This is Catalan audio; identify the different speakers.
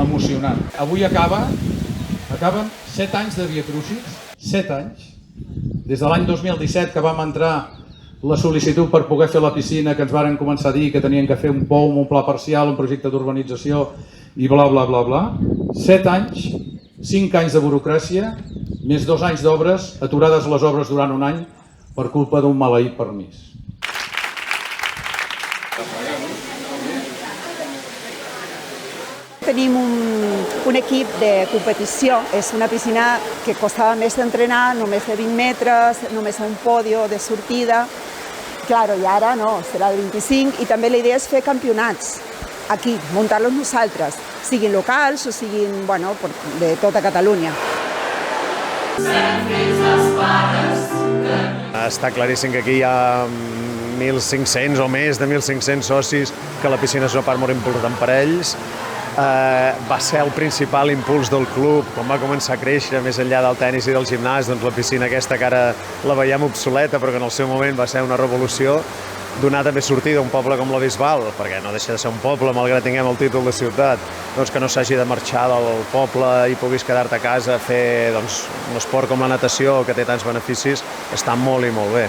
Speaker 1: emocionant. Avui acaben 7 anys de Via Crucis, 7 anys, des de l'any 2017 que vam entrar la sol·licitud per poder fer la piscina, que ens varen començar a dir que tenien que fer un POUM, un pla parcial, un projecte d'urbanització i bla, bla, bla, bla. 7 anys, 5 anys de burocràcia, més 2 anys d'obres, aturades les obres durant un any per culpa d'un maleït permís.
Speaker 2: Tenim un equip de competició. És una piscina que costava més d'entrenar, només de 20 metres, només un podio de sortida. Claro, i ara no, serà de 25 i també la idea és fer campionats aquí, muntar-los nosaltres, siguin locals o siguin, bueno, de tota Catalunya.
Speaker 3: Està claríssim que aquí hi ha 1.500 o més de 1.500 socis, que la piscina és una part molt important per a ells. Va ser el principal impuls del club quan va començar a créixer, més enllà del tenis i del gimnàs, doncs la piscina aquesta que ara la veiem obsoleta, però que en el seu moment va ser una revolució, donar també sortida a un poble com la Bisbal, perquè no deixa de ser un poble, malgrat tinguem el títol de ciutat, doncs que no s'hagi de marxar del poble i puguis quedar-te a casa a fer un esport com la natació, que té tants beneficis, està molt i molt bé.